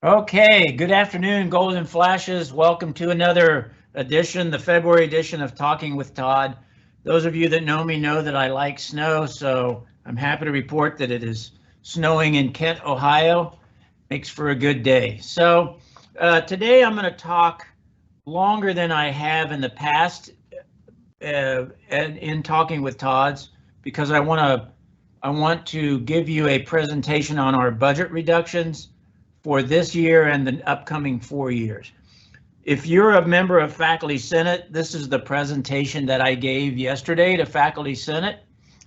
Okay, good afternoon, Golden Flashes. Welcome to another edition, the February edition of Talking with Todd. Those of you that know me know that I like snow, so I'm happy to report that it is snowing in Kent, Ohio. Makes for a good day. Today I'm going to talk longer than I have in the past in Talking with Todd's because I want to give you a presentation on our budget reductions for this year and the upcoming 4 years. If you're a member of Faculty Senate, this is the presentation that I gave yesterday to Faculty Senate,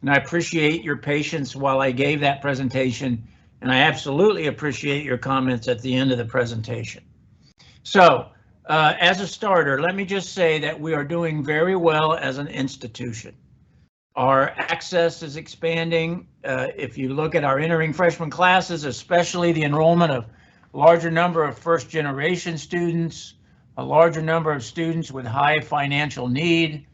and I appreciate your patience while I gave that presentation, and I absolutely appreciate your comments at the end of the presentation. As a starter, let me just say that we are doing very well as an institution. Our access is expanding. If you look at our entering freshman classes, especially the enrollment of larger number of first generation students, a larger number of students with high financial need,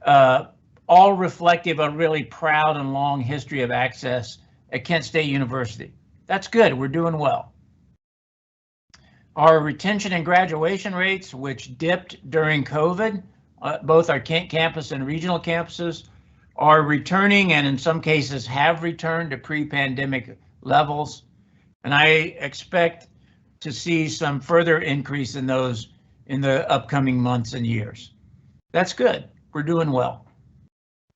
all reflective of a really proud and long history of access at Kent State University. That's good, we're doing well. Our retention and graduation rates, which dipped during COVID, both our Kent campus and regional campuses, are returning and in some cases have returned to pre-pandemic levels. And I expect to see some further increase in those in the upcoming months and years. That's good. We're doing well.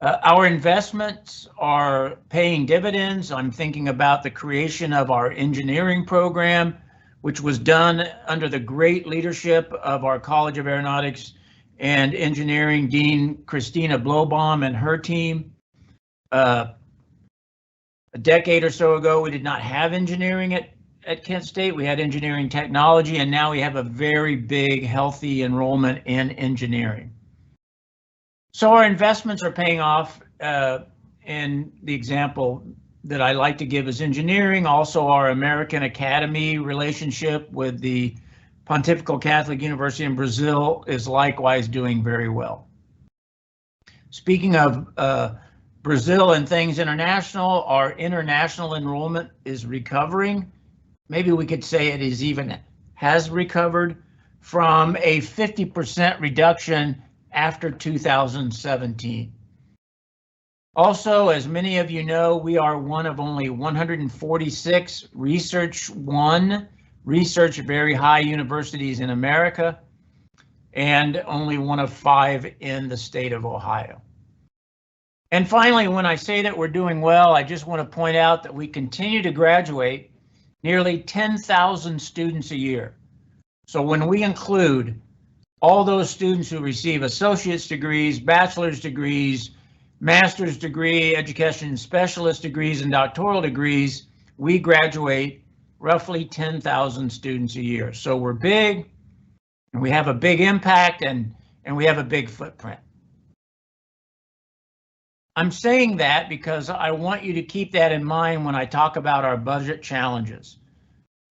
Our investments are paying dividends. I'm thinking about the creation of our engineering program, which was done under the great leadership of our College of Aeronautics and Engineering Dean Christina Blowbaum and her team. A decade or so ago, we did not have engineering at Kent State. We had engineering technology, and now we have a very big, healthy enrollment in engineering. So our investments are paying off, and the example that I like to give is engineering. Also, our American Academy relationship with the Pontifical Catholic University in Brazil is likewise doing very well. Speaking of Brazil and things international, our international enrollment is recovering. Maybe we could say it is even has recovered from a 50% reduction after 2017. Also, as many of you know, we are one of only 146 Research very high universities in America, and only one of 5 in the state of Ohio. And finally, when I say that we're doing well, I just want to point out that we continue to graduate nearly 10,000 students a year. So when we include all those students who receive associate's degrees, bachelor's degrees, master's degree, education specialist degrees, and doctoral degrees, we graduate roughly 10,000 students a year. So we're big, and we have a big impact, and we have a big footprint. I'm saying that because I want you to keep that in mind when I talk about our budget challenges.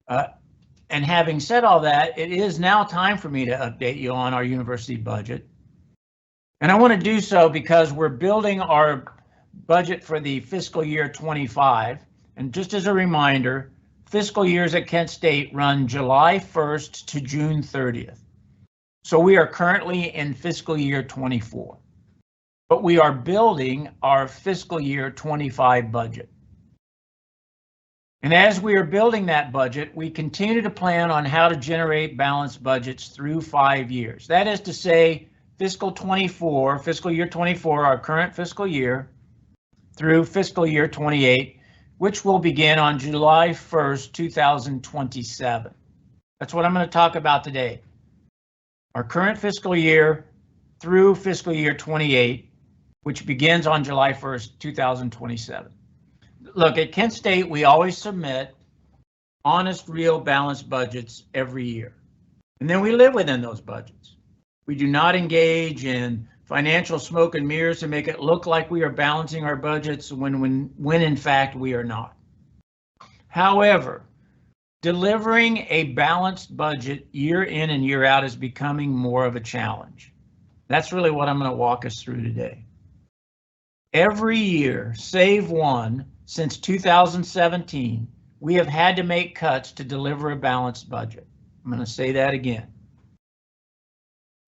And having said all that, it is now time for me to update you on our university budget. And I want to do so because we're building our budget for the fiscal year 25. And just as a reminder, fiscal years at Kent State run July 1st to June 30th. So we are currently in fiscal year 24. But we are building our fiscal year 25 budget. And as we are building that budget, we continue to plan on how to generate balanced budgets through 5 years. That is to say, fiscal year 24, our current fiscal year, through fiscal year 28, which will begin on July 1st, 2027. That's what I'm going to talk about today. Our current fiscal year through fiscal year 28, which begins on July 1st, 2027. Look, at Kent State, we always submit honest, real, balanced budgets every year. And then we live within those budgets. We do not engage in financial smoke and mirrors to make it look like we are balancing our budgets when in fact we are not. However, delivering a balanced budget year in and year out is becoming more of a challenge. That's really what I'm going to walk us through today. Every year, save one, since 2017, we have had to make cuts to deliver a balanced budget. I'm going to say that again.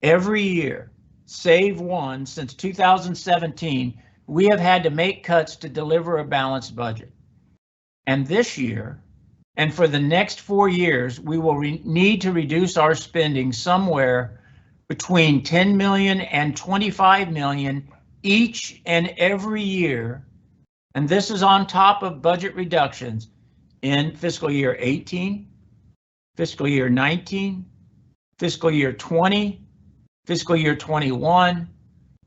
Every year, save one, since 2017, we have had to make cuts to deliver a balanced budget. And this year, and for the next 4 years, we will need to reduce our spending somewhere between 10 million and 25 million each and every year. And this is on top of budget reductions in fiscal year 18, fiscal year 19, fiscal year 20, fiscal year 21,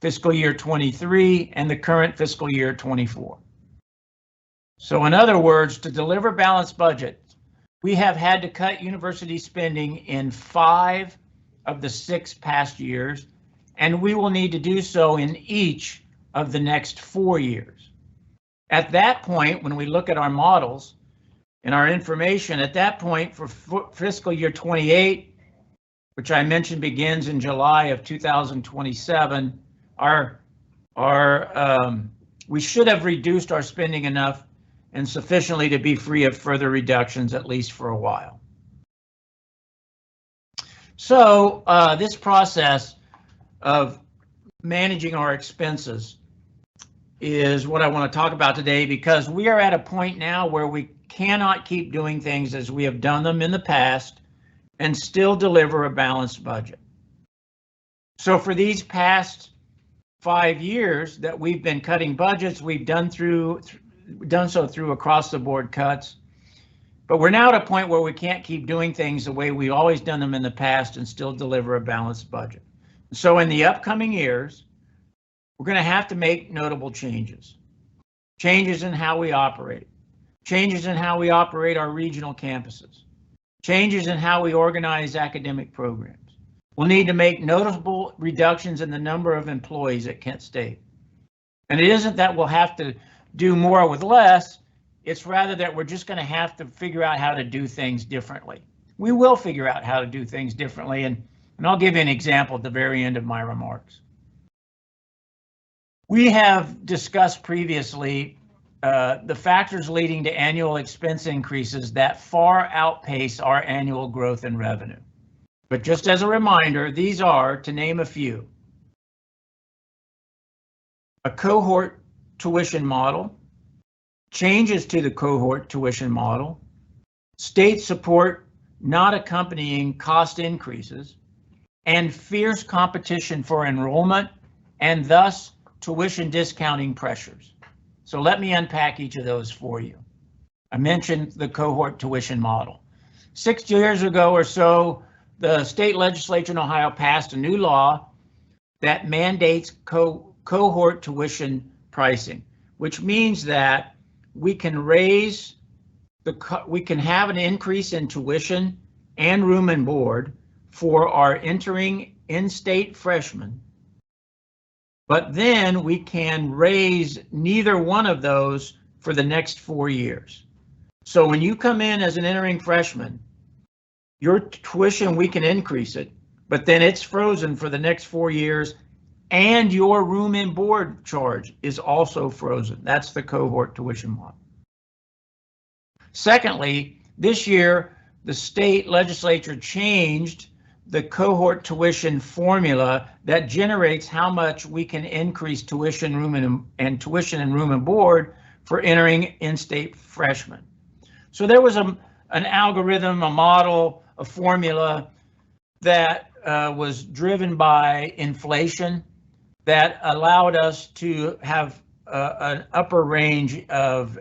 fiscal year 23, and the current fiscal year 24. So in other words, to deliver balanced budget, we have had to cut university spending in 5 of the 6 past years, and we will need to do so in each of the next 4 years. At that point, when we look at our models and our information, at that point for fiscal year 28, which I mentioned begins in July of 2027, we should have reduced our spending enough and sufficiently to be free of further reductions, at least for a while. So this process of managing our expenses is what I want to talk about today, because we are at a point now where we cannot keep doing things as we have done them in the past and still deliver a balanced budget. So for these past 5 years that we've been cutting budgets, we've done so through across the board cuts, but we're now at a point where we can't keep doing things the way we've always done them in the past and still deliver a balanced budget. So in the upcoming years, we're going to have to make notable changes. Changes in how we operate. Changes in how we operate our regional campuses. Changes in how we organize academic programs. We'll need to make notable reductions in the number of employees at Kent State. And it isn't that we'll have to do more with less, it's rather that we're just going to have to figure out how to do things differently. We will figure out how to do things differently, and I'll give you an example at the very end of my remarks. We have discussed previously the factors leading to annual expense increases that far outpace our annual growth in revenue. But just as a reminder, these are, to name a few: a cohort tuition model, changes to the cohort tuition model, state support not accompanying cost increases, and fierce competition for enrollment, and thus tuition discounting pressures. So let me unpack each of those for you. I mentioned the cohort tuition model. 6 years ago or so, the state legislature in Ohio passed a new law that mandates cohort tuition pricing, which means that we can have an increase in tuition and room and board for our entering in-state freshmen, but then we can raise neither one of those for the next 4 years. So when you come in as an entering freshman, your tuition, we can increase it, but then it's frozen for the next 4 years, and your room and board charge is also frozen. That's the cohort tuition model. Secondly, this year, the state legislature changed the cohort tuition formula that generates how much we can increase tuition, room and board for entering in-state freshmen. So there was an algorithm, a model, a formula that was driven by inflation that allowed us to have an upper range of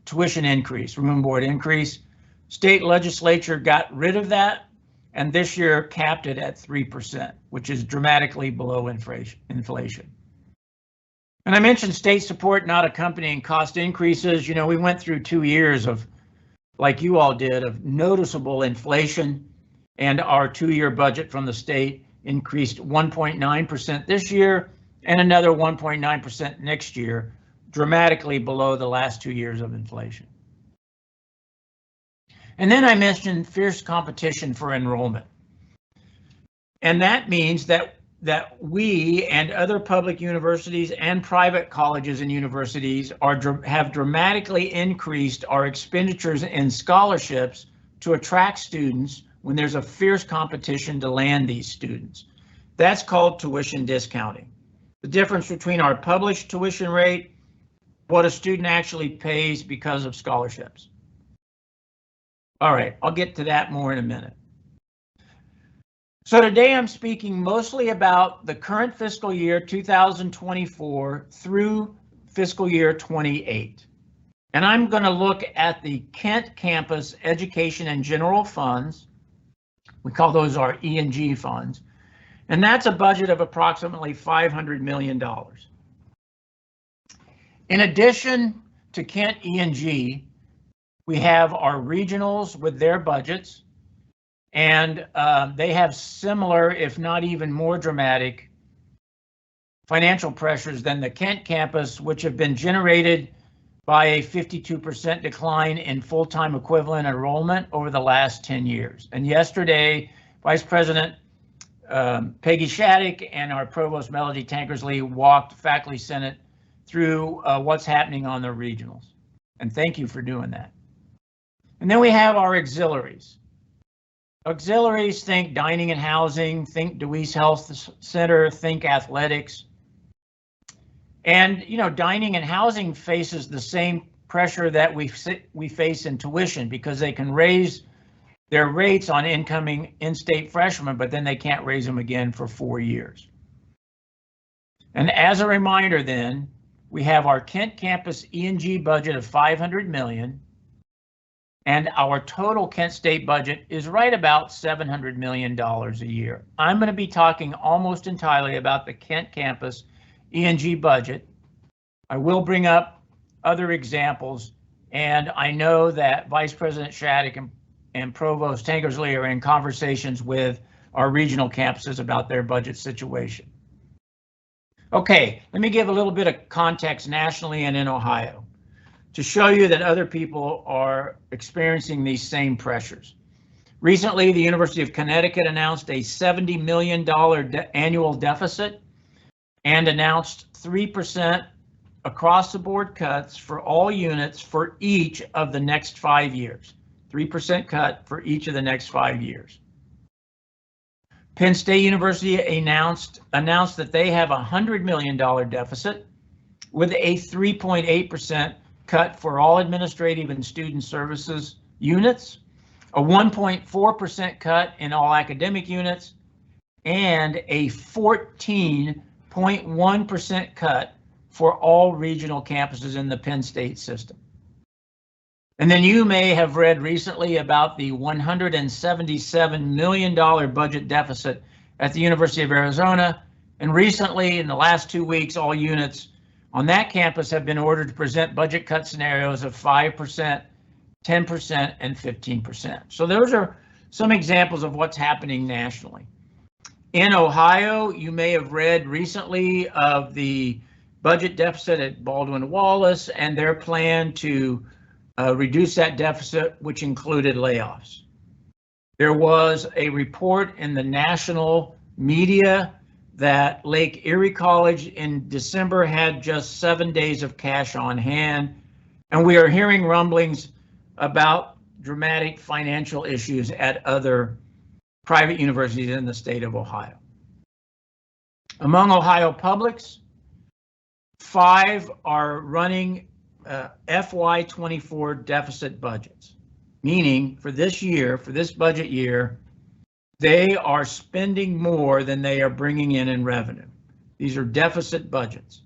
tuition increase, room and board increase. State legislature got rid of that, and this year capped it at 3%, which is dramatically below inflation. And I mentioned state support not accompanying cost increases. You know, we went through 2 years of, like you all did, of noticeable inflation, and our 2-year budget from the state increased 1.9% this year and another 1.9% next year, dramatically below the last 2 years of inflation. And then I mentioned fierce competition for enrollment. And that means that that we and other public universities and private colleges and universities have dramatically increased our expenditures in scholarships to attract students when there's a fierce competition to land these students. That's called tuition discounting. The difference between our published tuition rate, what a student actually pays because of scholarships. All right, I'll get to that more in a minute. So today I'm speaking mostly about the current fiscal year 2024 through fiscal year 28. And I'm going to look at the Kent Campus Education and General Funds. We call those our E&G funds. And that's a budget of approximately $500 million. In addition to Kent E&G, we have our regionals with their budgets. And they have similar, if not even more dramatic, financial pressures than the Kent campus, which have been generated by a 52% decline in full-time equivalent enrollment over the last 10 years. And yesterday, Vice President Peggy Shattuck and our Provost Melody Tankersley walked Faculty Senate through what's happening on the regionals. And thank you for doing that. And then we have our auxiliaries. Auxiliaries, think dining and housing, think Dewey's Health Center, think athletics. And, you know, dining and housing faces the same pressure that we face in tuition because they can raise their rates on incoming in-state freshmen, but then they can't raise them again for 4 years. And as a reminder then, we have our Kent campus E&G budget of $500 million. And our total Kent State budget is right about $700 million a year. I'm going to be talking almost entirely about the Kent campus E&G budget. I will bring up other examples, and I know that Vice President Shattuck and Provost Tankersley are in conversations with our regional campuses about their budget situation. Okay, let me give a little bit of context nationally and in Ohio, to show you that other people are experiencing these same pressures. Recently, the University of Connecticut announced a $70 million annual deficit and announced 3% across the board cuts for all units for each of the next 5 years. 3% cut for each of the next 5 years. Penn State University announced that they have a $100 million deficit with a 3.8% cut for all administrative and student services units, a 1.4% cut in all academic units, and a 14.1% cut for all regional campuses in the Penn State system. And then you may have read recently about the $177 million budget deficit at the University of Arizona. And recently, in the last 2 weeks, all units on that campus have been ordered to present budget cut scenarios of 5%, 10%, and 15%. So those are some examples of what's happening nationally. In Ohio, you may have read recently of the budget deficit at Baldwin Wallace and their plan to reduce that deficit, which included layoffs. There was a report in the national media that Lake Erie College in December had just 7 days of cash on hand, and we are hearing rumblings about dramatic financial issues at other private universities in the state of Ohio. Among Ohio publics, 5 are running FY24 deficit budgets, meaning for this year, for this budget year, they are spending more than they are bringing in revenue. These are deficit budgets.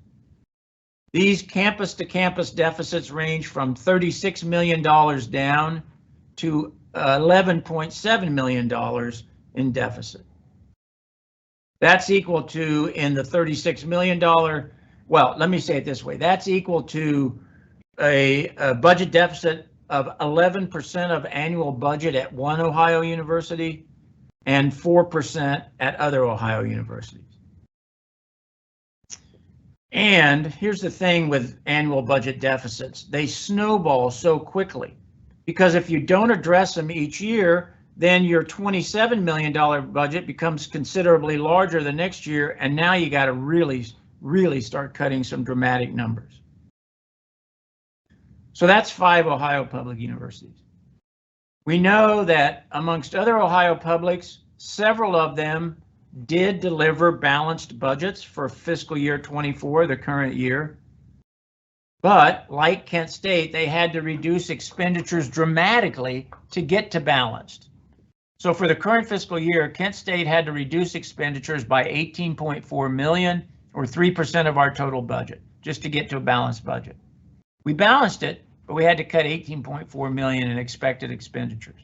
These campus to campus deficits range from $36 million down to $11.7 million in deficit. That's equal to, in the $36 million, well, let me say it this way, that's equal to a budget deficit of 11% of annual budget at one Ohio university and 4% at other Ohio universities. And here's the thing with annual budget deficits, they snowball so quickly because if you don't address them each year, then your $27 million budget becomes considerably larger the next year, and now you got to really start cutting some dramatic numbers. So that's 5 Ohio public universities. We know that amongst other Ohio publics, several of them did deliver balanced budgets for fiscal year 24, the current year. But like Kent State, they had to reduce expenditures dramatically to get to balanced. So for the current fiscal year, Kent State had to reduce expenditures by $18.4 million, or 3% of our total budget, just to get to a balanced budget. We balanced it, but we had to cut $18.4 million in expected expenditures.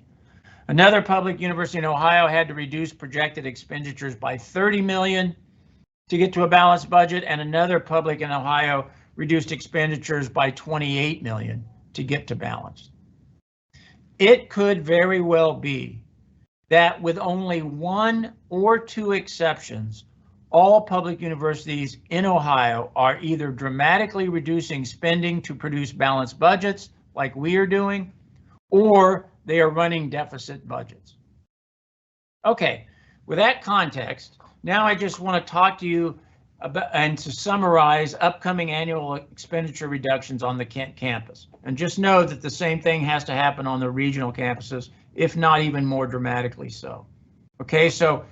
Another public university in Ohio had to reduce projected expenditures by $30 million to get to a balanced budget, and another public in Ohio reduced expenditures by $28 million to get to balanced. It could very well be that with only 1 or 2 exceptions, all public universities in Ohio are either dramatically reducing spending to produce balanced budgets, like we are doing, or they are running deficit budgets. Okay, with that context, now I just want to talk to you about, and to summarize upcoming annual expenditure reductions on the Kent campus. And just know that the same thing has to happen on the regional campuses, if not even more dramatically so. Okay, so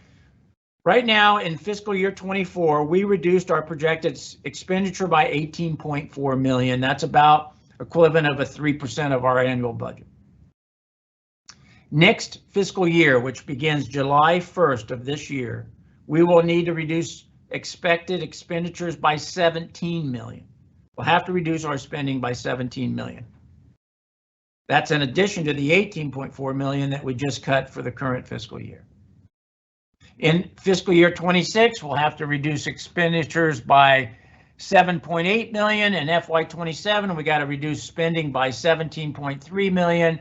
right now in fiscal year 24, we reduced our projected expenditure by $18.4 million. That's about equivalent of a 3% of our annual budget. Next fiscal year, which begins July 1st of this year, we will need to reduce expected expenditures by $17 million. We'll have to reduce our spending by $17 million. That's in addition to the $18.4 million that we just cut for the current fiscal year. In fiscal year 26, we'll have to reduce expenditures by $7.8 million. In FY27, we got to reduce spending by $17.3 million.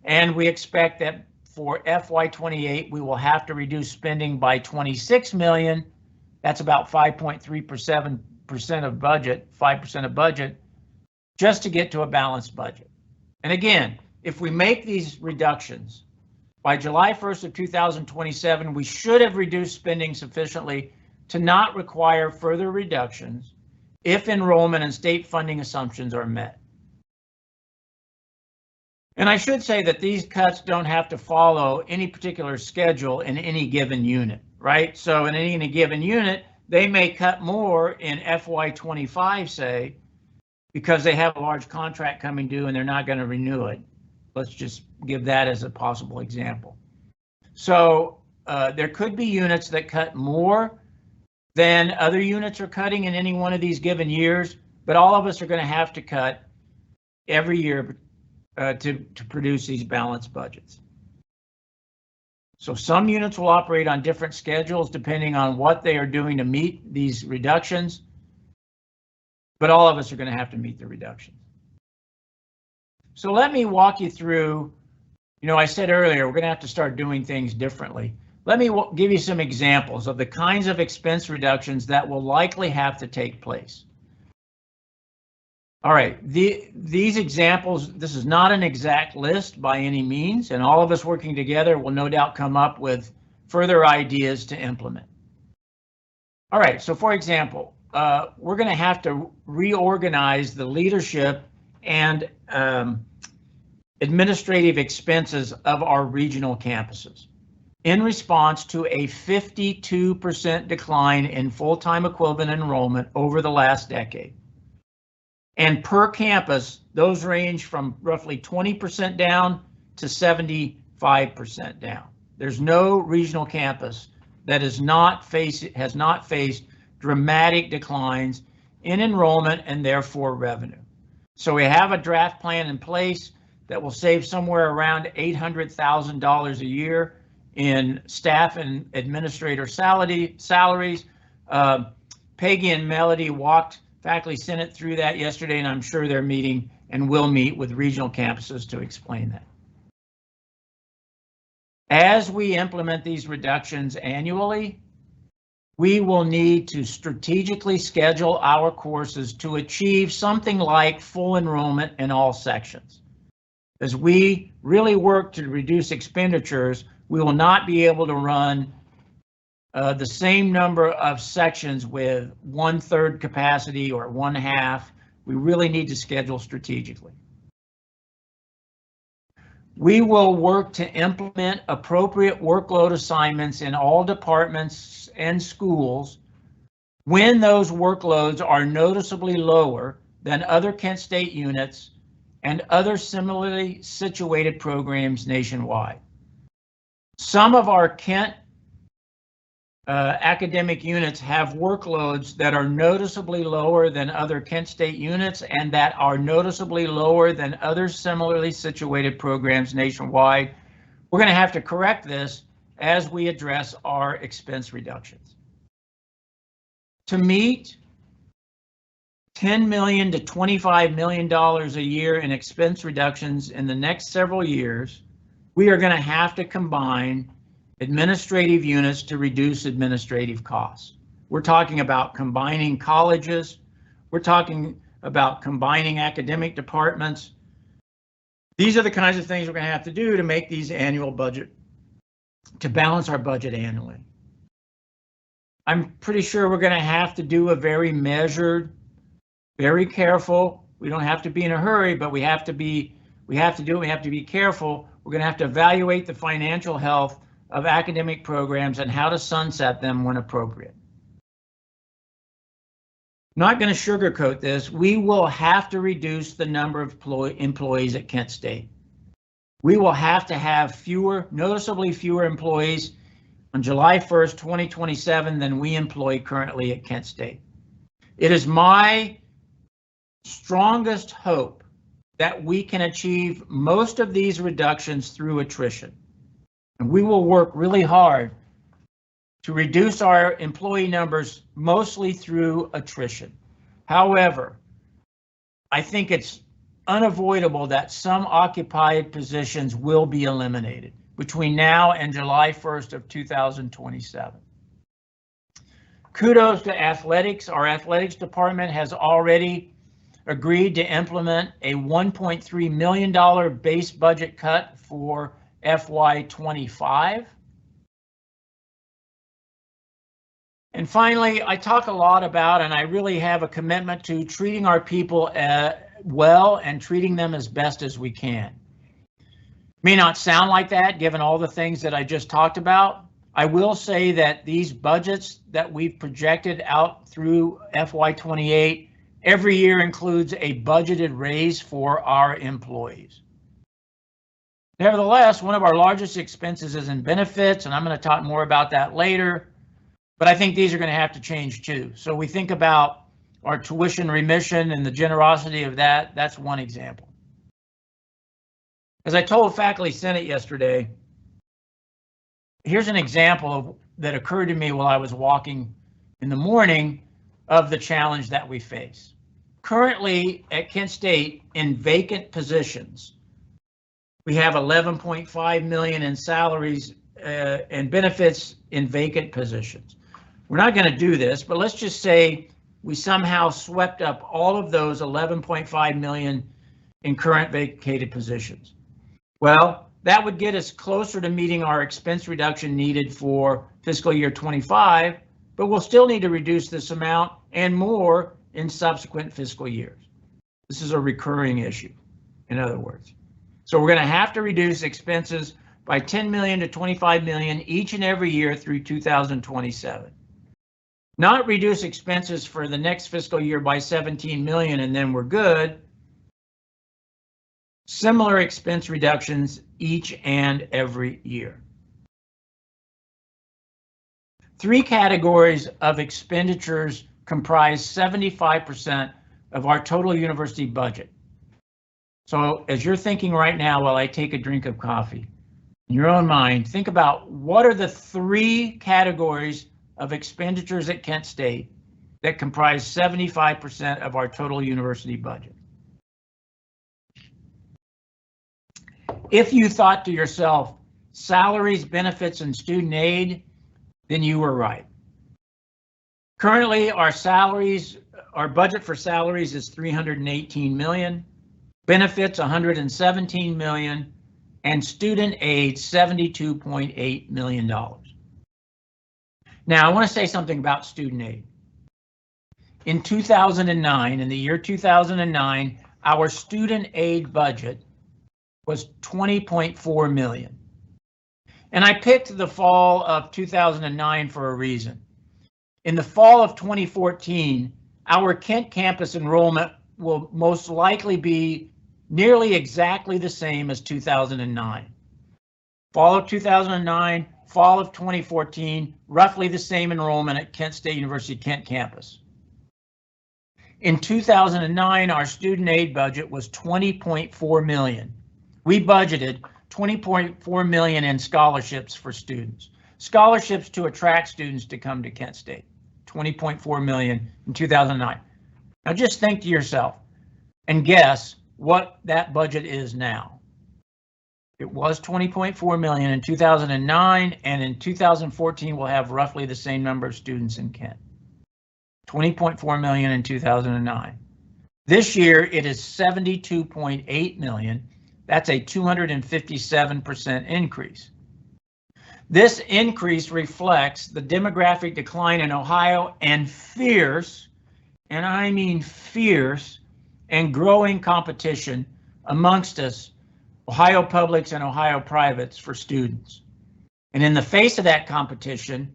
And we expect that for FY28, we will have to reduce spending by $26 million. That's about 5.37% of budget, 5% of budget, just to get to a balanced budget. And again, if we make these reductions by July 1st of 2027, we should have reduced spending sufficiently to not require further reductions if enrollment and state funding assumptions are met. And I should say that these cuts don't have to follow any particular schedule in any given unit, right? So in any given unit, they may cut more in FY25, say, because they have a large contract coming due and they're not going to renew it. Let's just give that as a possible example. So there could be units that cut more than other units are cutting in any one of these given years, but all of us are going to have to cut every year to produce these balanced budgets. So some units will operate on different schedules depending on what they are doing to meet these reductions, but all of us are going to have to meet the reductions. So let me walk you through, I said earlier, we're going to have to start doing things differently. Let me give you some examples of the kinds of expense reductions that will likely have to take place. All right, these examples, this is not an exact list by any means, and all of us working together will no doubt come up with further ideas to implement. All right, so for example, we're going to have to reorganize the leadership and administrative expenses of our regional campuses in response to a 52% decline in full-time equivalent enrollment over the last decade. And per campus, those range from roughly 20% down to 75% down. There's no regional campus that has not faced dramatic declines in enrollment and therefore revenue. So we have a draft plan in place that will save somewhere around $800,000 a year in staff and administrator salaries. Peggy and Melody walked Faculty Senate through that yesterday, and I'm sure they're meeting and will meet with regional campuses to explain that. As we implement these reductions annually, we will need to strategically schedule our courses to achieve something like full enrollment in all sections. As we really work to reduce expenditures, We will not be able to run the same number of sections with 1/3 capacity or 1/2. We really need to schedule strategically. We will work to implement appropriate workload assignments in all departments and schools when those workloads are noticeably lower than other Kent State units and other similarly situated programs nationwide. Some of our Kent academic units have workloads that are noticeably lower than other Kent State units and that are noticeably lower than other similarly situated programs nationwide. We're going to have to correct this as we address our expense reductions. To meet $10 million to $25 million a year in expense reductions in the next several years, we are going to have to combine administrative units to reduce administrative costs. We're talking about combining colleges. We're talking about combining academic departments. These are the kinds of things we're going to have to do to make these annual budget, to balance our budget annually. I'm pretty sure we're going to have to do a very measured, very careful. We don't have to be in a hurry, but we have to be careful. We're going to have to evaluate the financial health of academic programs and how to sunset them when appropriate. Not going to sugarcoat this. We will have to reduce the number of employees at Kent State. We will have to have noticeably fewer employees on July 1st, 2027 than we employ currently at Kent State. It is my strongest hope that we can achieve most of these reductions through attrition. And we will work really hard to reduce our employee numbers mostly through attrition. However, I think it's unavoidable that some occupied positions will be eliminated between now and July 1st of 2027. Kudos to athletics. Our athletics department has already agreed to implement a $1.3 million base budget cut for FY25. And finally, I talk a lot about, and I really have a commitment to treating our people well and treating them as best as we can. May not sound like that given all the things that I just talked about. I will say that these budgets that we've projected out through FY28 every year includes a budgeted raise for our employees. Nevertheless, one of our largest expenses is in benefits, and I'm going to talk more about that later, but I think these are going to have to change too. So we think about our tuition remission and the generosity of that. That's one example. As I told Faculty Senate yesterday, here's an example that occurred to me while I was walking in the morning of the challenge that we face. Currently at Kent State, in vacant positions, we have $11.5 million in salaries and benefits in vacant positions. We're not going to do this, but let's just say we somehow swept up all of those $11.5 million in current vacated positions. Well, that would get us closer to meeting our expense reduction needed for fiscal year 25, but we'll still need to reduce this amount and more in subsequent fiscal years. This is a recurring issue, in other words. So we're going to have to reduce expenses by $10 million to $25 million each and every year through 2027. Not reduce expenses for the next fiscal year by $17 million and then we're good. Similar expense reductions each and every year. Three categories of expenditures comprise 75% of our total university budget. So as you're thinking right now while I take a drink of coffee, in your own mind, think about what are the three categories of expenditures at Kent State that comprise 75% of our total university budget. If you thought to yourself, salaries, benefits, and student aid, then you were right. Currently, our budget for salaries is $318 million, benefits $117 million, and student aid $72.8 million. Now, I want to say something about student aid. In 2009, in the year 2009, our student aid budget was $20.4 million. And I picked the fall of 2009 for a reason. In the fall of 2014, our Kent campus enrollment will most likely be nearly exactly the same as 2009. Fall of 2009, fall of 2014, roughly the same enrollment at Kent State University Kent campus. In 2009, our student aid budget was $20.4 million. We budgeted $20.4 million in scholarships for students. Scholarships to attract students to come to Kent State, $20.4 million in 2009. Now just think to yourself and guess what that budget is now. It was $20.4 million in 2009, and in 2014 we'll have roughly the same number of students in Kent. $20.4 million in 2009. This year it is $72.8 million. That's a 257% increase. This increase reflects the demographic decline in Ohio and fierce, and I mean fierce, and growing competition amongst us, Ohio publics and Ohio privates, for students. And in the face of that competition,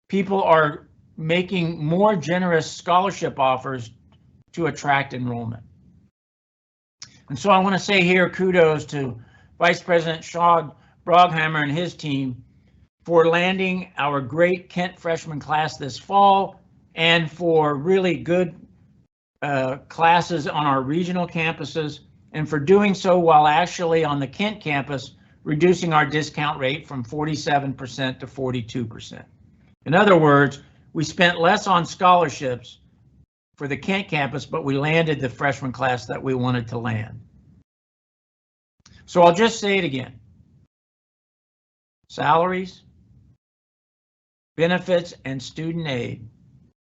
people are making more generous scholarship offers to attract enrollment. And so I want to say here kudos to Vice President Todd and his team for landing our great Kent freshman class this fall, and for really good classes on our regional campuses, and for doing so while actually on the Kent campus reducing our discount rate from 47% to 42%. In other words, we spent less on scholarships for the Kent campus, but we landed the freshman class that we wanted to land. So I'll just say it again. Salaries, benefits, and student aid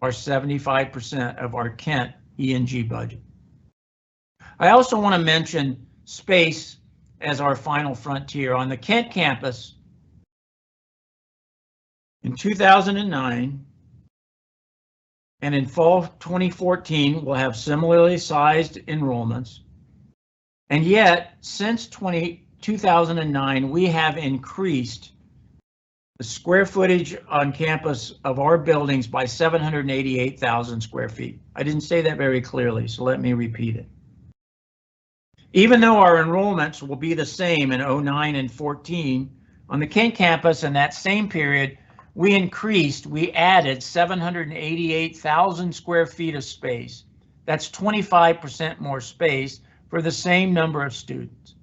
are 75% of our Kent E&G budget. I also want to mention space as our final frontier. On the Kent campus, in 2009, and in fall 2014, we'll have similarly sized enrollments. And yet, since 2009, we have increased the square footage on campus of our buildings by 788,000 square feet. I didn't say that very clearly, so let me repeat it. Even though our enrollments will be the same in 09 and 14, on the Kent campus in that same period, we added 788,000 square feet of space. That's 25% more space for the same number of students.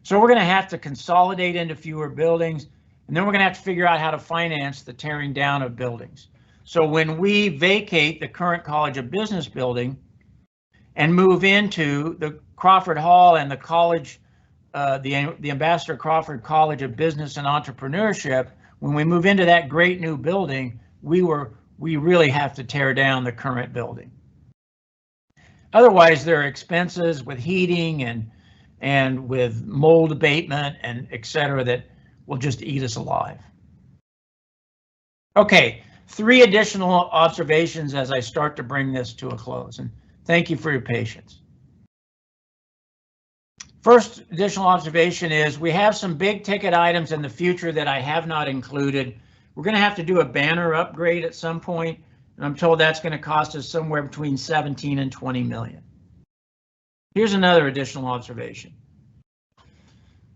So we're going to have to consolidate into fewer buildings, and then we're going to have to figure out how to finance the tearing down of buildings. So when we vacate the current College of Business building and move into the Crawford Hall and the college, the Ambassador Crawford College of Business and Entrepreneurship, when we move into that great new building, we really have to tear down the current building. Otherwise, there are expenses with heating and with mold abatement and et cetera that will just eat us alive. Okay, 3 additional observations as I start to bring this to a close, and thank you for your patience. First additional observation is we have some big ticket items in the future that I have not included. We're going to have to do a banner upgrade at some point, and I'm told that's going to cost us somewhere between 17 and 20 million. Here's another additional observation.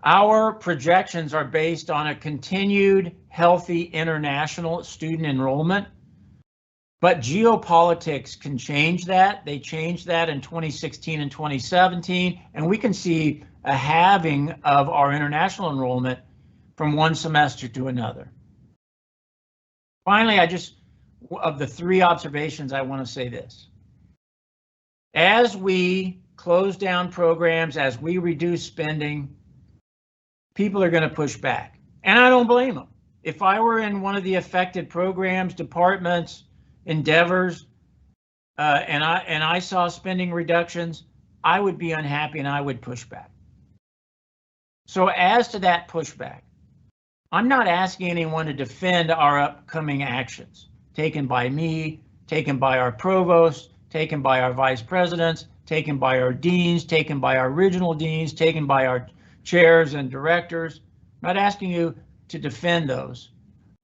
Our projections are based on a continued healthy international student enrollment, but geopolitics can change that. They changed that in 2016 and 2017, and we can see a halving of our international enrollment from one semester to another. Finally, of the 3 observations, I want to say this. As we close down programs, as we reduce spending, people are going to push back, and I don't blame them. If I were in one of the affected programs, departments, endeavors, and I saw spending reductions, I would be unhappy and I would push back. So as to that pushback, I'm not asking anyone to defend our upcoming actions taken by me, taken by our provost, taken by our vice presidents, taken by our deans, taken by our regional deans, taken by our chairs and directors. I'm not asking you to defend those.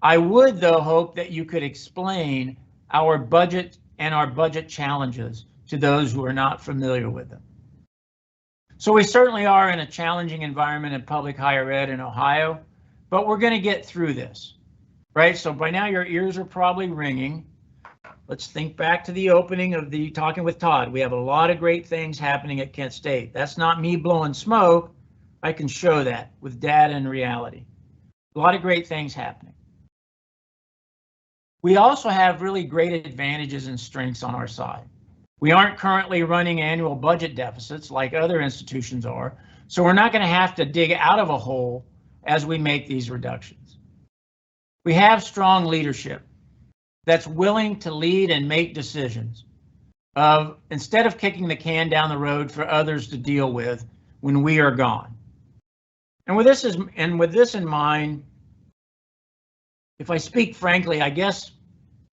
I would, though, hope that you could explain our budget and our budget challenges to those who are not familiar with them. So we certainly are in a challenging environment in public higher ed in Ohio, but we're going to get through this, right? So by now your ears are probably ringing. Let's think back to the opening of the Talking with Todd. We have a lot of great things happening at Kent State. That's not me blowing smoke. I can show that with data and reality. A lot of great things happening. We also have really great advantages and strengths on our side. We aren't currently running annual budget deficits like other institutions are, so we're not going to have to dig out of a hole as we make these reductions. We have strong leadership that's willing to lead and make decisions instead of kicking the can down the road for others to deal with when we are gone. And with this in mind, if I speak frankly, I guess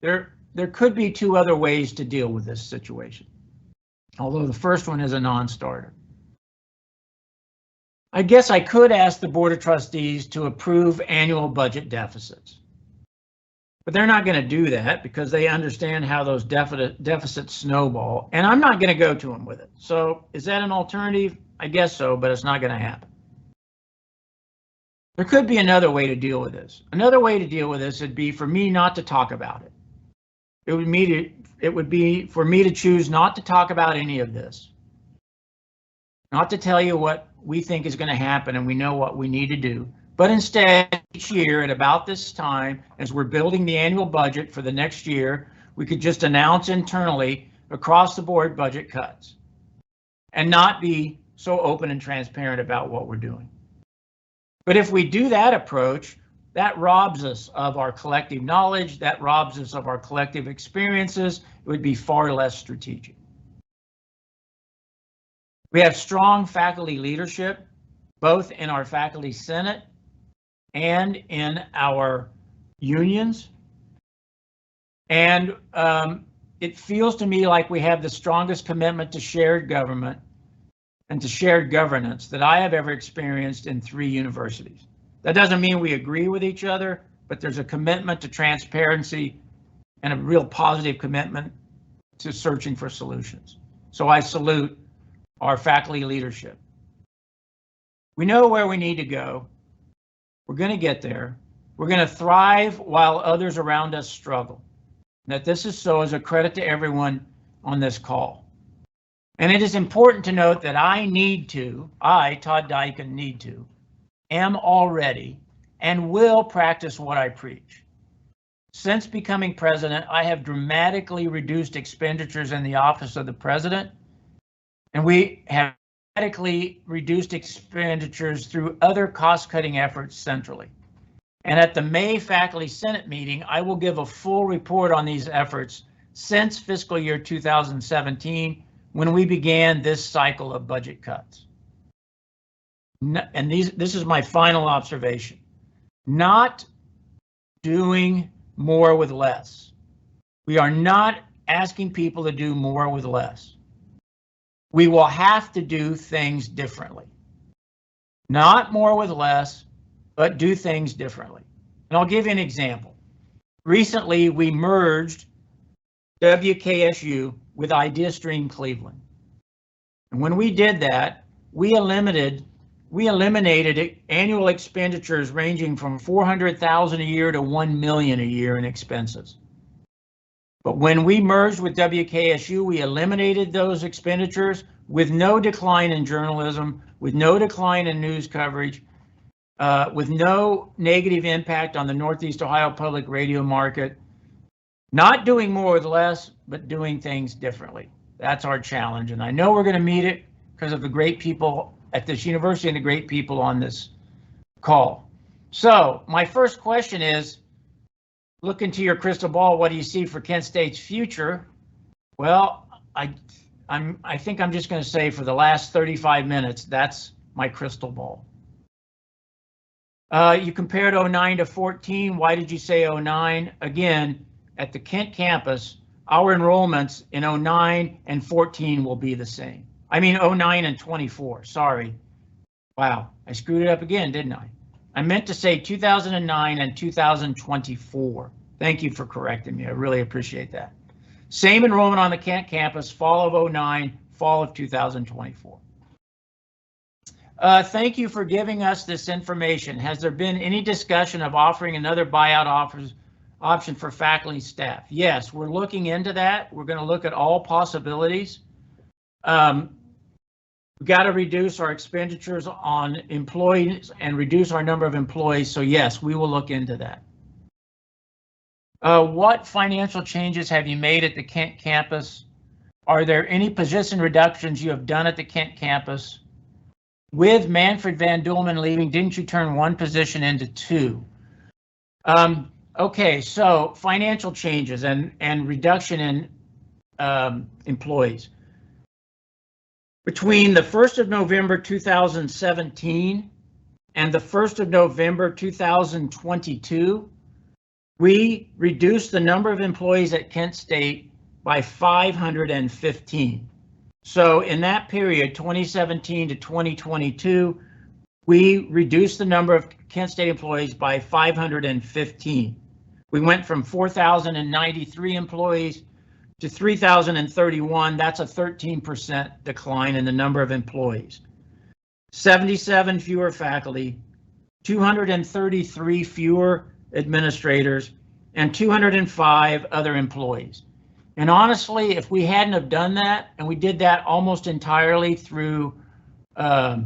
there could be two other ways to deal with this situation, although the first one is a non-starter. I guess I could ask the Board of Trustees to approve annual budget deficits, but they're not going to do that because they understand how those deficits snowball, and I'm not going to go to them with it. So is that an alternative? I guess so, but it's not going to happen. There could be another way to deal with this. Another way to deal with this would be for me not to talk about it. It would be for me to choose not to talk about any of this, not to tell you what we think is going to happen and we know what we need to do, but instead each year at about this time, as we're building the annual budget for the next year, we could just announce internally across the board budget cuts and not be so open and transparent about what we're doing. But if we do that approach, that robs us of our collective knowledge, that robs us of our collective experiences. It would be far less strategic. We have strong faculty leadership, both in our faculty senate and in our unions. And it feels to me like we have the strongest commitment to shared government and to shared governance that I have ever experienced in 3 universities. That doesn't mean we agree with each other, but there's a commitment to transparency and a real positive commitment to searching for solutions. So I salute our faculty leadership. We know where we need to go. We're going to get there. We're going to thrive while others around us struggle. That this is so is a credit to everyone on this call. And it is important to note that I, Todd Dyken, am already and will practice what I preach. Since becoming president, I have dramatically reduced expenditures in the office of the president, and we have dramatically reduced expenditures through other cost-cutting efforts centrally. And at the May Faculty Senate meeting, I will give a full report on these efforts since fiscal year 2017, when we began this cycle of budget cuts. And this is my final observation. Not doing more with less. We are not asking people to do more with less. We will have to do things differently. Not more with less, but do things differently. And I'll give you an example. Recently, we merged WKSU with IdeaStream Cleveland. And when we did that, we eliminated annual expenditures ranging from $400,000 a year to $1 million a year in expenses. But when we merged with WKSU, we eliminated those expenditures with no decline in journalism, with no decline in news coverage, with no negative impact on the Northeast Ohio public radio market. Not doing more with less, but doing things differently. That's our challenge, and I know we're going to meet it because of the great people at this university and the great people on this call. So my first question is, look into your crystal ball. What do you see for Kent State's future? Well, I think I'm just going to say for the last 35 minutes, that's my crystal ball. You compared 09 to 14. Why did you say 09? Again, at the Kent campus, our enrollments in 09 and 14 will be the same. I mean 09 and 24, sorry. Wow, I screwed it up again, didn't I? I meant to say 2009 and 2024. Thank you for correcting me. I really appreciate that. Same enrollment on the Kent campus, fall of 09, fall of 2024. Thank you for giving us this information. Has there been any discussion of offering another buyout option for faculty and staff? Yes, we're looking into that. We're going to look at all possibilities. We've got to reduce our expenditures on employees and reduce our number of employees. So yes, we will look into that. What financial changes have you made at the Kent campus? Are there any position reductions you have done at the Kent campus? With Manfred Van Duelman leaving, didn't you turn one position into two? Okay, so financial changes and reduction in employees. Between the 1st of November 2017 and the 1st of November 2022, we reduced the number of employees at Kent State by 515. So in that period, 2017 to 2022, we reduced the number of Kent State employees by 515. We went from 4,093 employees to 3,031. That's a 13% decline in the number of employees. 77 fewer faculty, 233 fewer administrators, and 205 other employees. And honestly, if we hadn't have done that, and we did that almost entirely through our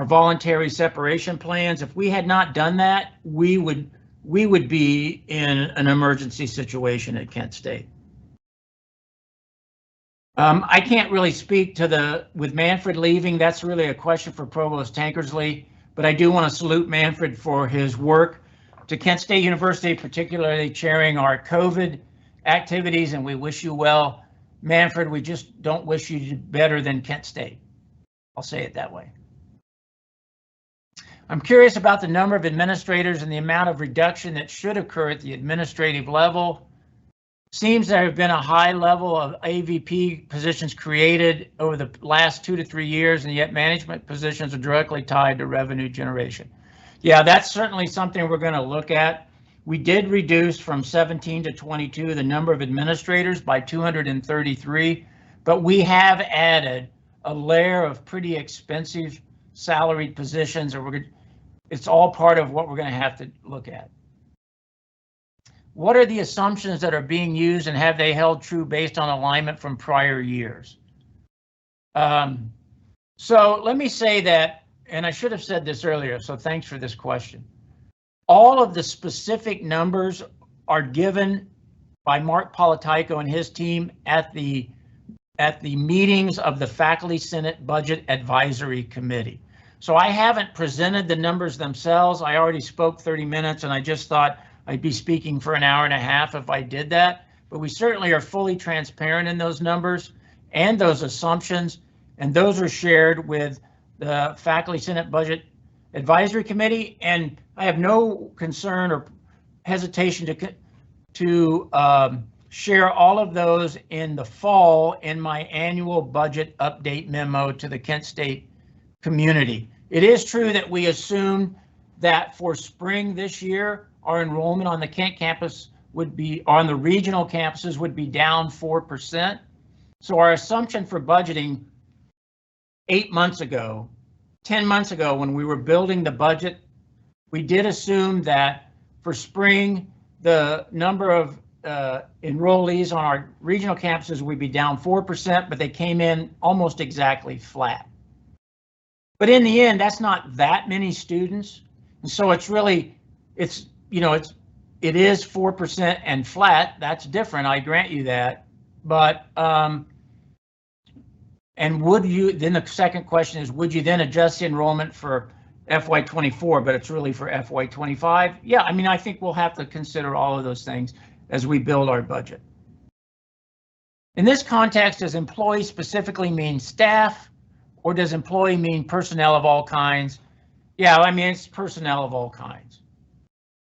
voluntary separation plans, if we had not done that, we would be in an emergency situation at Kent State. I can't really speak to with Manfred leaving, that's really a question for Provost Tankersley, but I do want to salute Manfred for his work to Kent State University, particularly chairing our COVID activities, and we wish you well. Manfred, we just don't wish you better than Kent State. I'll say it that way. I'm curious about the number of administrators and the amount of reduction that should occur at the administrative level. Seems there have been a high level of AVP positions created over the last 2 to 3 years, and yet management positions are directly tied to revenue generation. Yeah, that's certainly something we're going to look at. We did reduce from 17 to 22 the number of administrators by 233, but we have added a layer of pretty expensive salaried positions, or it's all part of what we're going to have to look at. What are the assumptions that are being used, and have they held true based on alignment from prior years? So let me say that, and I should have said this earlier, so thanks for this question. All of the specific numbers are given by Mark Politico and his team at the meetings of the Faculty Senate Budget Advisory Committee. So I haven't presented the numbers themselves. I already spoke 30 minutes, and I just thought I'd be speaking for an hour and a half if I did that. But we certainly are fully transparent in those numbers and those assumptions, and those are shared with the Faculty Senate Budget Advisory Committee, and I have no concern or hesitation to share all of those in the fall in my annual budget update memo to the Kent State community. It is true that we assumed that for spring this year, our enrollment on the Kent campus would be, on the regional campuses would be down 4%. So our assumption for budgeting 8 months ago, 10 months ago, when we were building the budget, we did assume that for spring, the number of enrollees on our regional campuses would be down 4%, but they came in almost exactly flat. But in the end, that's not that many students. And so it's really, it is 4% and flat. That's different, I grant you that. But, and would you, then the second question is, would you then adjust the enrollment for FY24, but it's really for FY25? Yeah, I mean, I think we'll have to consider all of those things as we build our budget. In this context, does employee specifically mean staff, or does employee mean personnel of all kinds? Yeah, I mean, it's personnel of all kinds.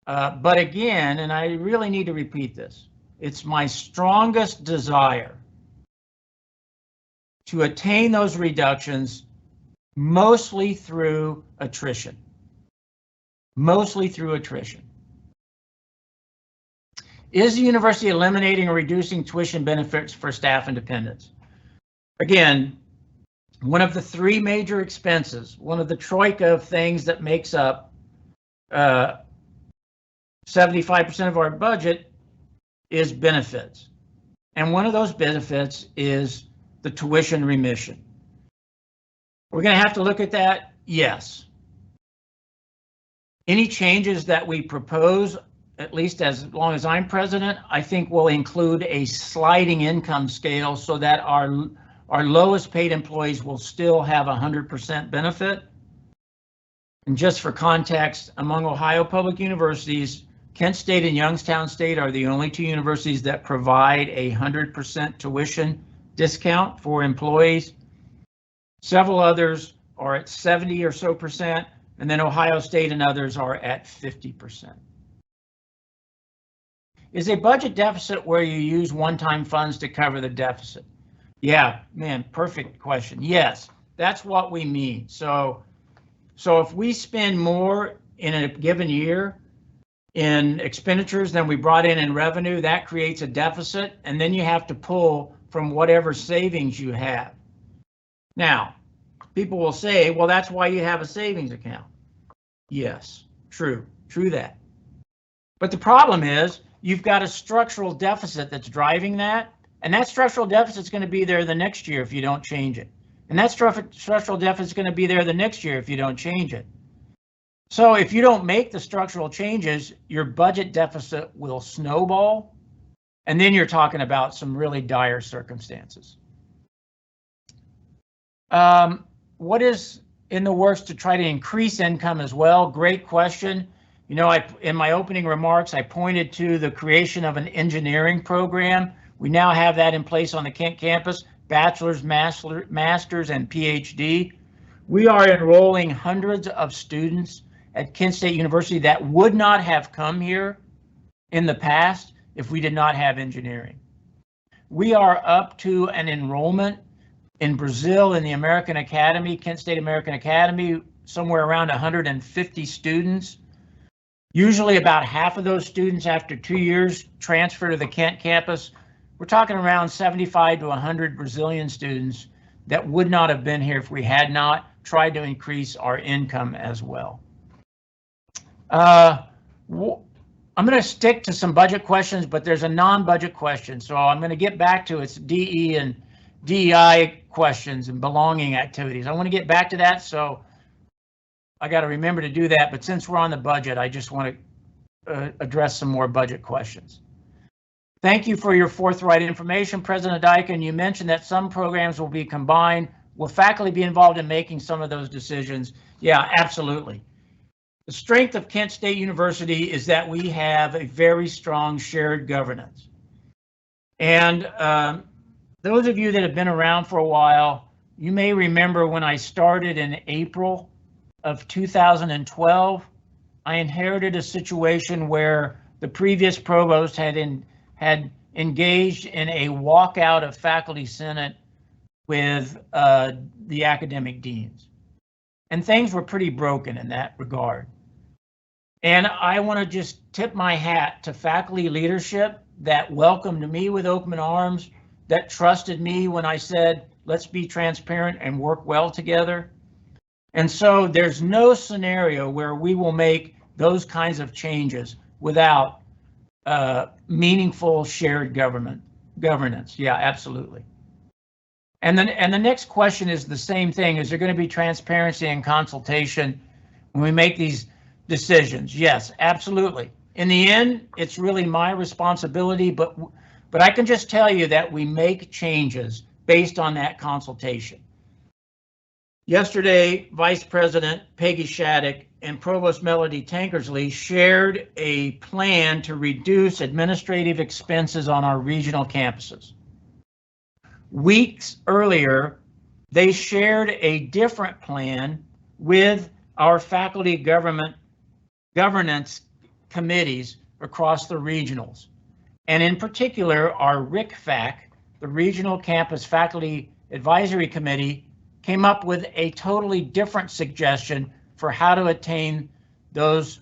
But again, and I really need to repeat this, it's my strongest desire to attain those reductions mostly through attrition. Mostly through attrition. Is the university eliminating or reducing tuition benefits for staff and dependents? Again, one of the three major expenses, one of the troika of things that makes up 75% of our budget is benefits. And one of those benefits is the tuition remission. We're going to have to look at that? Yes. Any changes that we propose, at least as long as I'm president, I think will include a sliding income scale so that our lowest paid employees will still have 100% benefit. And just for context, among Ohio public universities, Kent State and Youngstown State are the only two universities that provide a 100% tuition discount for employees. Several others are at 70 or so percent, and then Ohio State and others are at 50%. Is a budget deficit where you use one-time funds to cover the deficit? Yeah, man, perfect question. Yes, that's what we mean. So if we spend more in a given year in expenditures than we brought in revenue, that creates a deficit, and then you have to pull from whatever savings you have. Now, people will say, well, that's why you have a savings account. Yes, true that. But the problem is you've got a structural deficit that's driving that, and that structural deficit is going to be there the next year if you don't change it. And that structural deficit is going to be there the next year if you don't change it. So if you don't make the structural changes, your budget deficit will snowball, and then you're talking about some really dire circumstances. What is in the works to try to increase income as well? Great question. You know, in my opening remarks, I pointed to the creation of an engineering program. We now have that in place on the Kent campus, bachelor's, master's, and PhD. We are enrolling hundreds of students at Kent State University that would not have come here in the past if we did not have engineering. We are up to an enrollment in Brazil in the American Academy, Kent State American Academy, somewhere around 150 students. Usually about half of those students after 2 years transfer to the Kent campus. We're talking around 75 to 100 Brazilian students that would not have been here if we had not tried to increase our income as well. I'm going to stick to some budget questions, but there's a non-budget question. So I'm going to get back to its DE and DEI questions and belonging activities. I want to get back to that, so I got to remember to do that. But since we're on the budget, I just want to address some more budget questions. Thank you for your forthright information, President Dyken. You mentioned that some programs will be combined. Will faculty be involved in making some of those decisions? Yeah, absolutely. The strength of Kent State University is that we have a very strong shared governance. And those of you that have been around for a while, you may remember when I started in April of 2012, I inherited a situation where the previous provost had engaged in a walkout of faculty senate with the academic deans. And things were pretty broken in that regard. And I want to just tip my hat to faculty leadership that welcomed me with open arms, that trusted me when I said, let's be transparent and work well together. And so there's no scenario where we will make those kinds of changes without meaningful shared governance. Yeah, absolutely. And the next question is the same thing. Is there going to be transparency and consultation when we make these decisions? Yes, absolutely. In the end, it's really my responsibility, but I can just tell you that we make changes based on that consultation. Yesterday, Vice President Peggy Shattuck and Provost Melody Tankersley shared a plan to reduce administrative expenses on our regional campuses. Weeks earlier, they shared a different plan with our faculty governance committees across the regionals. And in particular, our RICFAC, the Regional Campus Faculty Advisory Committee, came up with a totally different suggestion for how to attain those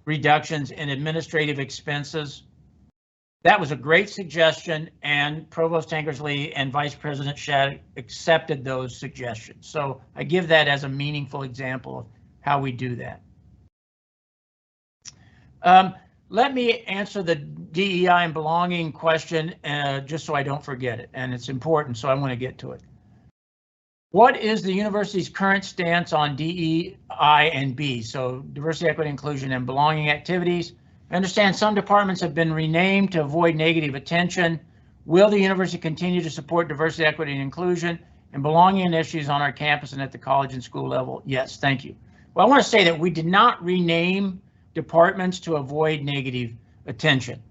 reductions in administrative expenses. That was a great suggestion, and Provost Tankersley and Vice President Shad accepted those suggestions. So I give that as a meaningful example of how we do that. Let me answer the DEI and belonging question just so I don't forget it, and it's important, so I want to get to it. What is the university's current stance on DEI and B, so diversity, equity, inclusion, and belonging activities? I understand some departments have been renamed to avoid negative attention. Will the university continue to support diversity, equity, and inclusion and belonging initiatives on our campus and at the college and school level? Yes, thank you. Well, I want to say that we did not rename departments to avoid negative attention,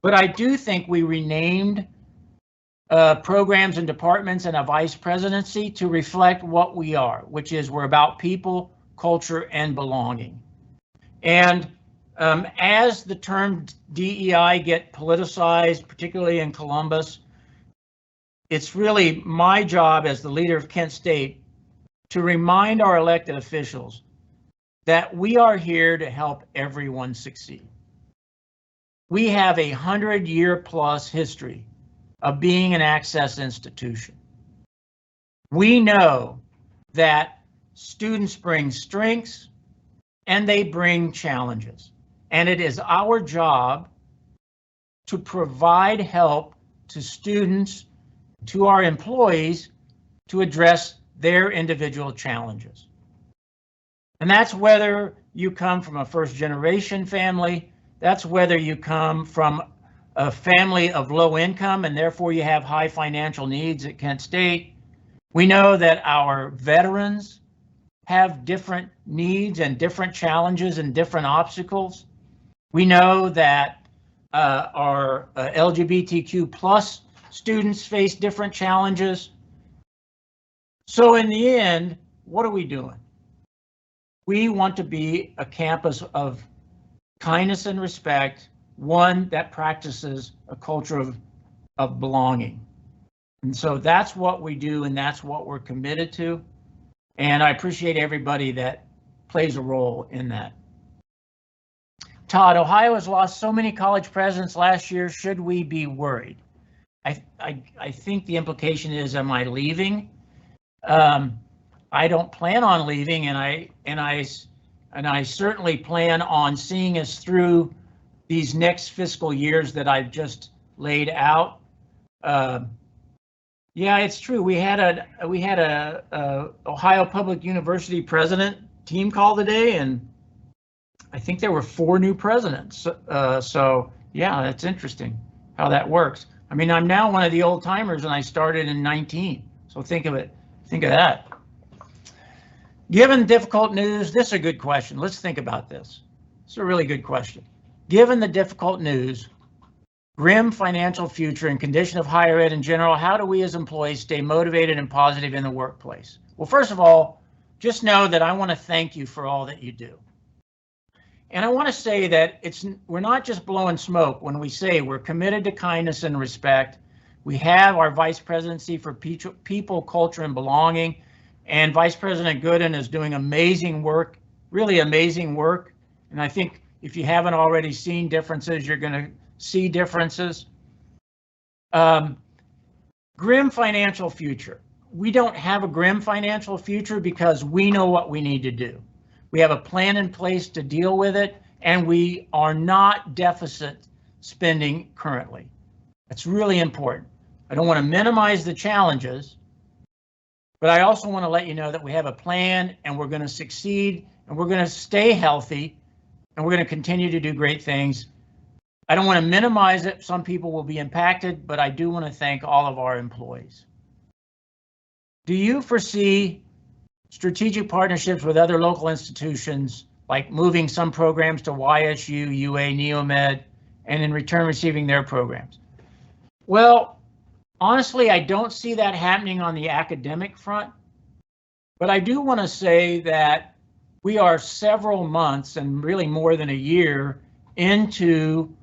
but I do think we renamed programs and departments and a vice presidency to reflect what we are, which is we're about people, culture, and belonging. And as the term DEI get politicized, particularly in Columbus, it's really my job as the leader of Kent State to remind our elected officials that we are here to help everyone succeed. We have a 100-year-plus history of being an access institution. We know that students bring strengths and they bring challenges. And it is our job to provide help to students, to our employees, to address their individual challenges. And that's whether you come from a first-generation family, that's whether you come from a family of low income and therefore you have high financial needs at Kent State. We know that our veterans have different needs and different challenges and different obstacles. We know that our LGBTQ plus students face different challenges. So in the end, what are we doing? We want to be a campus of kindness and respect, one that practices a culture of belonging. And so that's what we do, and that's what we're committed to. And I appreciate everybody that plays a role in that. Todd, Ohio has lost so many college presidents last year. Should we be worried? I think the implication is, am I leaving? I don't plan on leaving, and I certainly plan on seeing us through these next fiscal years that I've just laid out. Yeah, it's true. We had a Ohio Public University president team call today, and I think there were 4 new presidents. So yeah, it's interesting how that works. I mean, I'm now one of the old timers, and I started in 19. So think of it. Think of that. Given difficult news, this is a good question. Let's think about this. It's a really good question. Given the difficult news, grim financial future, and condition of higher ed in general, how do we as employees stay motivated and positive in the workplace? Well, first of all, just know that I want to thank you for all that you do. And I want to say that we're not just blowing smoke when we say we're committed to kindness and respect. We have our vice presidency for people, culture, and belonging. And Vice President Gooden is doing amazing work, really amazing work. And I think if you haven't already seen differences, you're going to see differences. Grim financial future. We don't have a grim financial future because we know what we need to do. We have a plan in place to deal with it, and we are not deficit spending currently. That's really important. I don't want to minimize the challenges, but I also want to let you know that we have a plan, and we're going to succeed, and we're going to stay healthy, and we're going to continue to do great things. I don't want to minimize it. Some people will be impacted, but I do want to thank all of our employees. Do you foresee strategic partnerships with other local institutions, like moving some programs to YSU, UA, Neomed, and in return receiving their programs? Well, honestly, I don't see that happening on the academic front, but I do want to say that we are several months and really more than a year into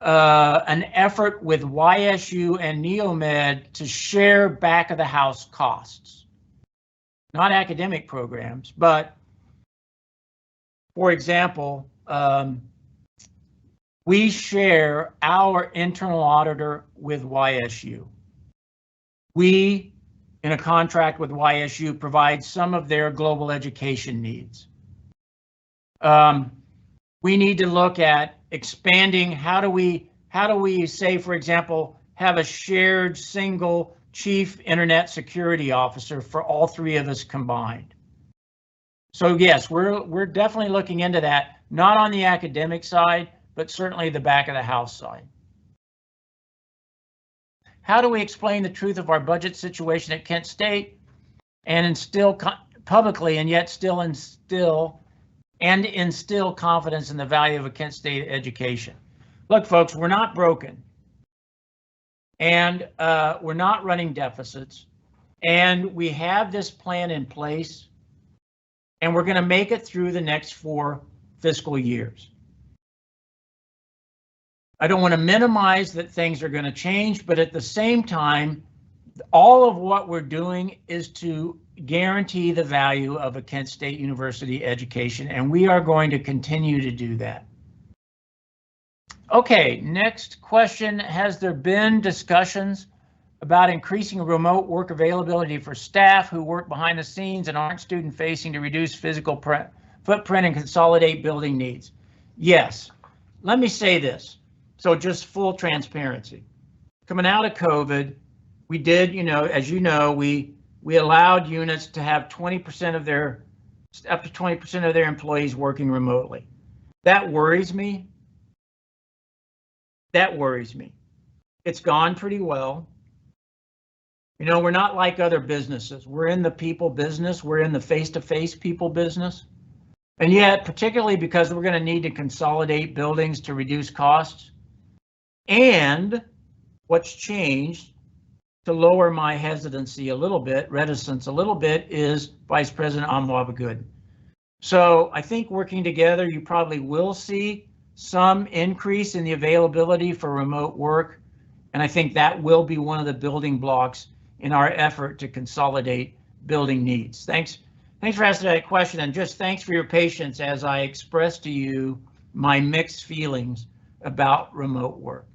an effort with YSU and Neomed to share back of the house costs. Not academic programs, but for example, we share our internal auditor with YSU. We, in a contract with YSU, provide some of their global education needs. We need to look at expanding. How do we say, for example, have a shared single chief internet security officer for all three of us combined? So yes, we're definitely looking into that, not on the academic side, but certainly the back of the house side. How do we explain the truth of our budget situation at Kent State and instill publicly and yet still instill confidence in the value of a Kent State education? Look, folks, we're not broken, and we're not running deficits, and we have this plan in place, and we're going to make it through the next 4 fiscal years. I don't want to minimize that things are going to change, but at the same time, all of what we're doing is to guarantee the value of a Kent State University education, and we are going to continue to do that. Okay, next question. Has there been discussions about increasing remote work availability for staff who work behind the scenes and aren't student facing to reduce physical footprint and consolidate building needs? Yes. Let me say this. So just full transparency. Coming out of COVID, we did, as you know, we allowed units to have 20% of their, up to 20% of their employees working remotely. That worries me. That worries me. It's gone pretty well. We're not like other businesses. We're in the people business. We're in the face-to-face people business. And yet, particularly because we're going to need to consolidate buildings to reduce costs, and what's changed to lower my hesitancy a little bit, reticence a little bit, is Vice President Amwabagood. So I think working together, you probably will see some increase in the availability for remote work. And I think that will be one of the building blocks in our effort to consolidate building needs. Thanks for asking that question, and just thanks for your patience as I express to you my mixed feelings about remote work.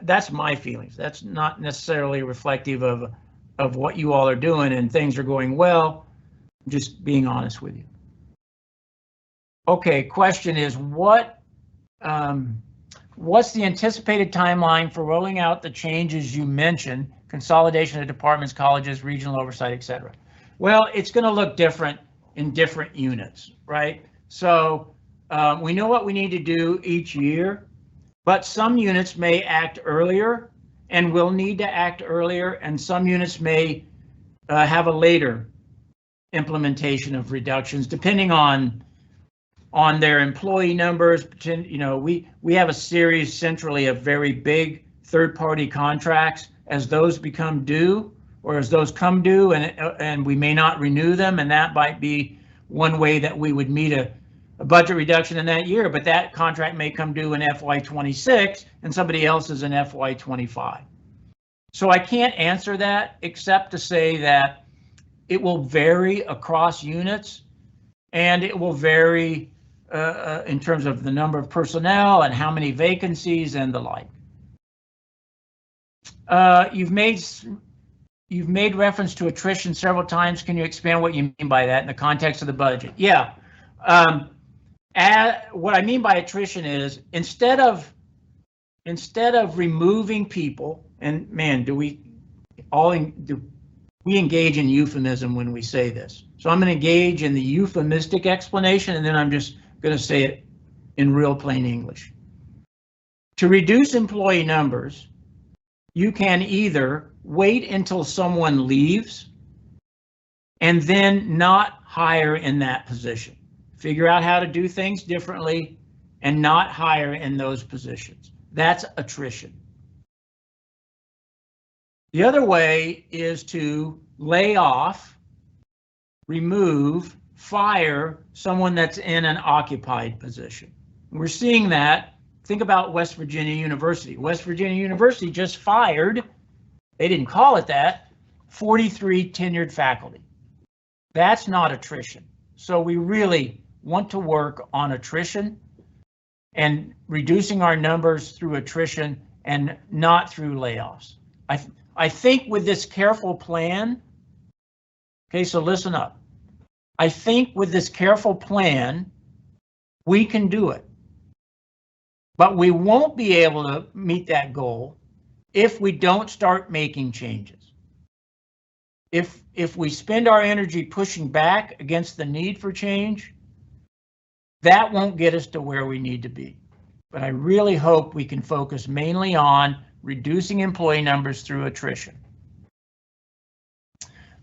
That's my feelings. That's not necessarily reflective of what you all are doing, and things are going well. I'm just being honest with you. Okay, question is what's the anticipated timeline for rolling out the changes you mentioned, consolidation of departments, colleges, regional oversight, etc.? Well, it's going to look different in different units, right? So we know what we need to do each year, but some units may act earlier and will need to act earlier, and some units may have a later implementation of reductions depending on their employee numbers. We have a series centrally of very big third-party contracts. As those become due, or as those come due, and we may not renew them, and that might be one way that we would meet a budget reduction in that year, but that contract may come due in FY26 and somebody else is in FY25. So I can't answer that except to say that it will vary across units, and it will vary in terms of the number of personnel and how many vacancies and the like. You've made reference to attrition several times. Can you expand what you mean by that in the context of the budget? Yeah. What I mean by attrition is instead of removing people, and man, do we engage in euphemism when we say this. So I'm going to engage in the euphemistic explanation, and then I'm just going to say it in real plain English. To reduce employee numbers, you can either wait until someone leaves and then not hire in that position. Figure out how to do things differently and not hire in those positions. That's attrition. The other way is to lay off, fire someone that's in an occupied position. We're seeing that. Think about West Virginia University. West Virginia University just fired, they didn't call it that, 43 tenured faculty. That's not attrition. So we really want to work on attrition and reducing our numbers through attrition and not through layoffs. I think with this careful plan, okay, so listen up. I think with this careful plan, we can do it. But we won't be able to meet that goal if we don't start making changes. If we spend our energy pushing back against the need for change, that won't get us to where we need to be. But I really hope we can focus mainly on reducing employee numbers through attrition.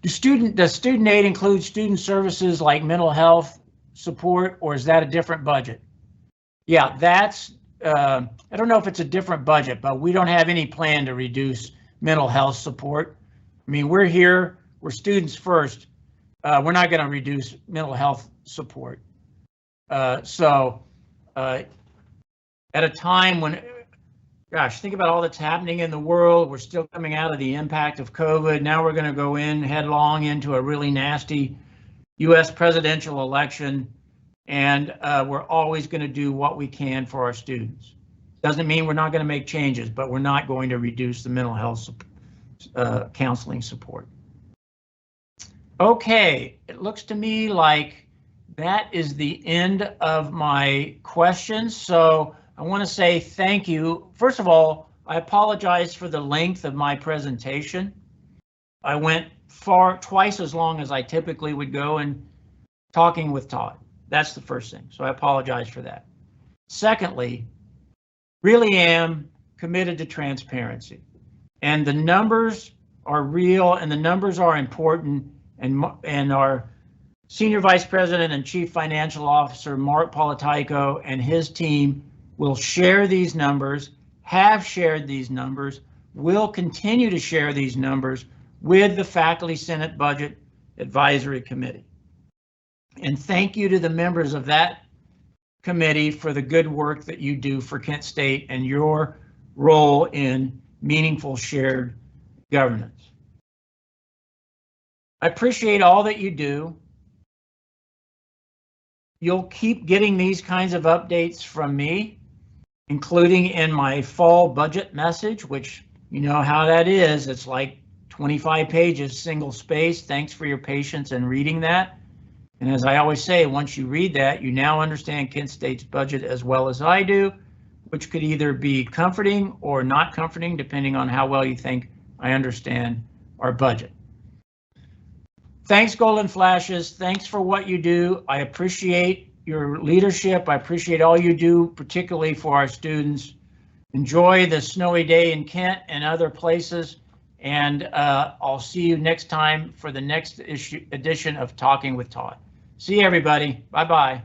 Does student aid include student services like mental health support, or is that a different budget? Yeah, that's, I don't know if it's a different budget, but we don't have any plan to reduce mental health support. I mean, we're here, we're students first. We're not going to reduce mental health support. At a time when, gosh, think about all that's happening in the world. We're still coming out of the impact of COVID. Now we're going to go in headlong into a really nasty US presidential election. And we're always going to do what we can for our students. Doesn't mean we're not going to make changes, but we're not going to reduce the mental health counseling support. Okay, it looks to me like that is the end of my questions. So I want to say thank you. First of all, I apologize for the length of my presentation. I went twice as long as I typically would go in talking with Todd. That's the first thing. So I apologize for that. Secondly, really am committed to transparency. And the numbers are real and the numbers are important. And our Senior Vice President and Chief Financial Officer, Mark Politaico, and his team will share these numbers, have shared these numbers, will continue to share these numbers with the Faculty Senate Budget Advisory Committee. And thank you to the members of that committee for the good work that you do for Kent State and your role in meaningful shared governance. I appreciate all that you do. You'll keep getting these kinds of updates from me, including in my fall budget message, which you know how that is. It's like 25 pages, single space. Thanks for your patience in reading that. And as I always say, once you read that, you now understand Kent State's budget as well as I do, which could either be comforting or not comforting, depending on how well you think I understand our budget. Thanks, Golden Flashes. Thanks for what you do. I appreciate your leadership. I appreciate all you do, particularly for our students. Enjoy the snowy day in Kent and other places. And I'll see you next time for the next edition of Talking with Todd. See you, everybody. Bye-bye.